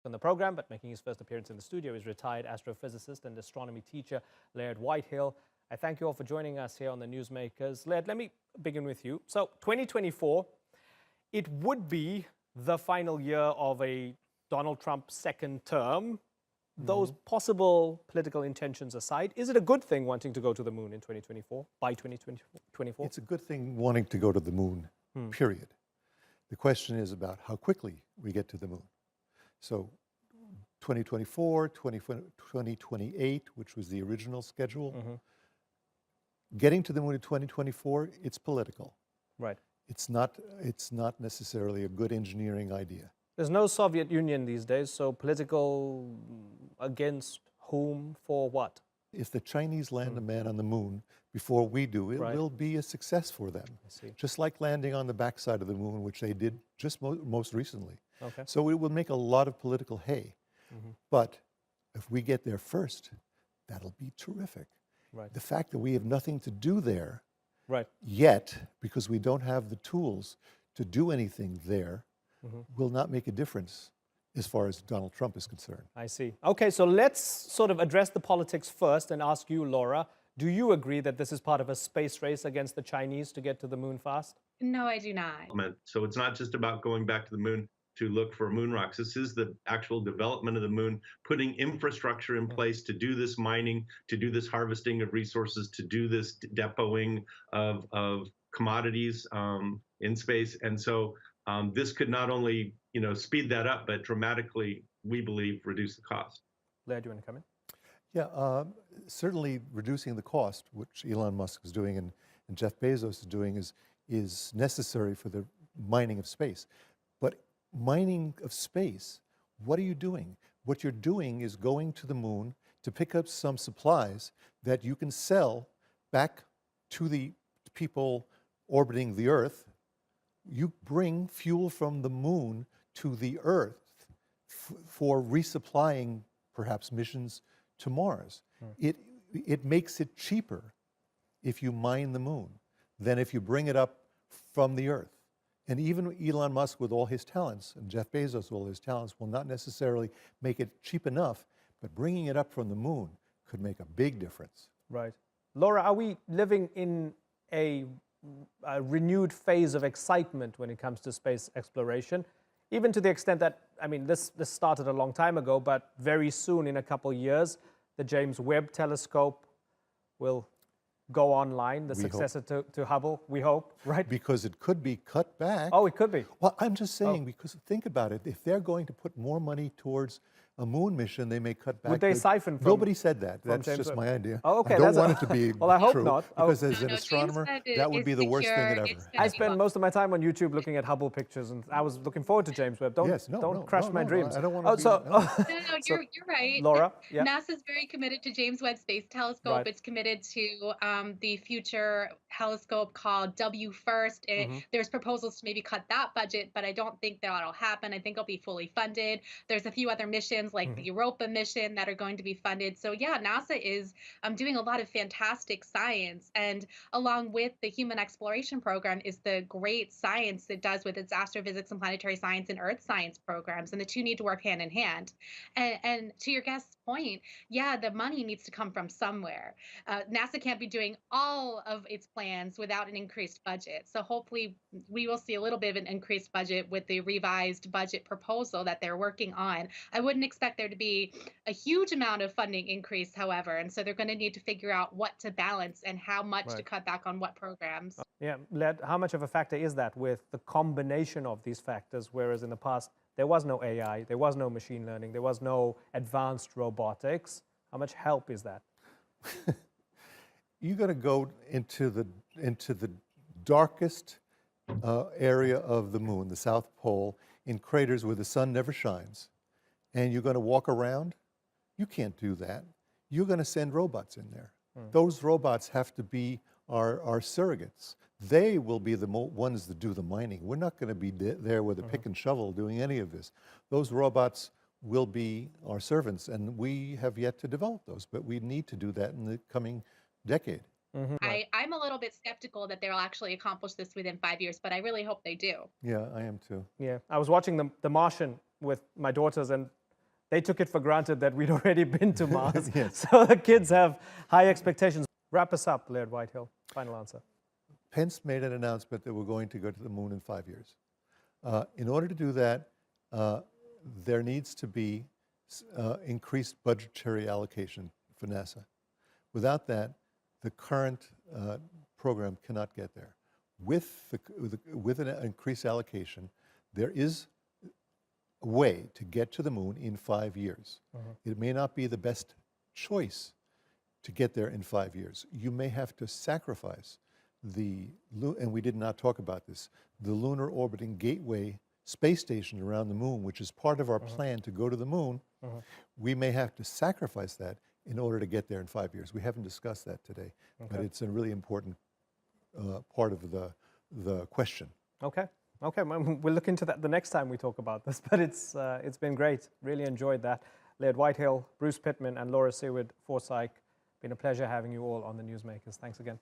on the program, but making his first appearance in the studio is retired astrophysicist and astronomy teacher Laird Whitehill. I thank you all for joining us here on the Newsmakers. Laird, let me begin with you. So 2024, it would be the final year of a Donald Trump second term. Those possible political intentions aside, is it a good thing wanting to go to the moon in 2024, by 2024? It's a good thing wanting to go to the moon, period. The question is about how quickly we get to the moon. So 2024, 2028, which was the original schedule. Getting to the moon in 2024, it's political. Right. It's not necessarily a good engineering idea. There's no Soviet Union these days, so political against whom, for what? If the Chinese land a man on the moon before we do, it will be a success for them. I see. Just like landing on the backside of the moon, which they did just most recently. Okay. So it will make a lot of political hay. But if we get there first, that'll be terrific. Right. The fact that we have nothing to do there Right. yet, because we don't have the tools to do anything there, will not make a difference as far as Donald Trump is concerned. I see. Okay, so let's sort of address the politics first and ask you, Laura, do you agree that this is part of a space race against the Chinese to get to the moon fast? No, I do not. So it's not just about going back to the moon to look for moon rocks. This is the actual development of the moon, putting infrastructure in place to do this mining, to do this harvesting of resources, to do this depoting of commodities in space. And so this could not only, speed that up, but dramatically, we believe, reduce the cost. Laird, do you want to come in? Yeah, certainly reducing the cost, which Elon Musk is doing and Jeff Bezos is doing, is necessary for the mining of space. But mining of space, what are you doing? What you're doing is going to the moon to pick up some supplies that you can sell back to the people orbiting the Earth. You bring fuel from the moon to the Earth for resupplying perhaps missions to Mars. It makes it cheaper if you mine the moon than if you bring it up from the Earth. And even Elon Musk, with all his talents, and Jeff Bezos with all his talents, will not necessarily make it cheap enough, but bringing it up from the moon could make a big difference. Right. Laura, are we living in a renewed phase of excitement when it comes to space exploration? Even to the extent that, I mean, this started a long time ago, but very soon, in a couple of years, the James Webb telescope will go online, the successor to Hubble, we hope, right? Because it could be cut back. Oh, it could be. Well, I'm just saying, because think about it. If they're going to put more money towards a moon mission, they may cut back. Would they siphon from? Nobody said that. That's James just Webb? my idea. Oh, okay. I don't want it to be well, I hope true, not. because as an astronomer, that would be the worst thing ever. I spend most of my time on YouTube looking at Hubble pictures, and I was looking forward to James Webb. Don't crush my dreams. I don't want to You're right. Laura, yeah. NASA's very committed to James Webb Space Telescope. Right. It's committed to the future telescope called WFIRST. There's proposals to maybe cut that budget, but I don't think that'll happen. I think it'll be fully funded. There's a few other missions like the Europa mission that are going to be funded. So yeah, NASA is doing a lot of fantastic science, and along with the Human Exploration Program is the great science it does with its astrophysics and planetary science and earth science programs, and the two need to work hand in hand. And to your guest's point, yeah, the money needs to come from somewhere. NASA can't be doing all of its plans without an increased budget. So hopefully we will see a little bit of an increased budget with the revised budget proposal that they're working on. I wouldn't expect there to be a huge amount of funding increase, however, and so they're going to need to figure out what to balance and how much to cut back on what programs. Yeah, Laird, how much of a factor is that with the combination of these factors, whereas in the past there was no AI, there was no machine learning, there was no advanced robotics? How much help is that? You're going to go into the darkest area of the moon, the South Pole, in craters where the sun never shines, and you're going to walk around? You can't do that. You're going to send robots in there. Those robots have to be our surrogates. They will be the ones that do the mining. We're not going to be there with a pick and shovel doing any of this. Those robots will be our servants, and we have yet to develop those, but we need to do that in the coming decade. I'm a little bit skeptical that they'll actually accomplish this within 5 years, but I really hope they do. Yeah, I am too. Yeah, I was watching The Martian with my daughters, and They took it for granted that we'd already been to Mars. Yes. So the kids have high expectations. Wrap us up, Laird Whitehill. Final answer. Pence made an announcement that we're going to go to the moon in 5 years. In order to do that, there needs to be increased budgetary allocation for NASA. Without that, the current program cannot get there. With an increased allocation, there is a way to get to the moon in 5 years. It may not be the best choice to get there in 5 years. You may have to sacrifice and we did not talk about this, the Lunar Orbiting Gateway space station around the moon, which is part of our plan to go to the moon. We may have to sacrifice that in order to get there in 5 years. We haven't discussed that today, but it's a really important part of the question. Okay. Okay, we'll look into that the next time we talk about this, but it's been great. Really enjoyed that. Laird Whitehill, Bruce Pittman, and Laura Seward Forsyth. Been a pleasure having you all on the Newsmakers. Thanks again.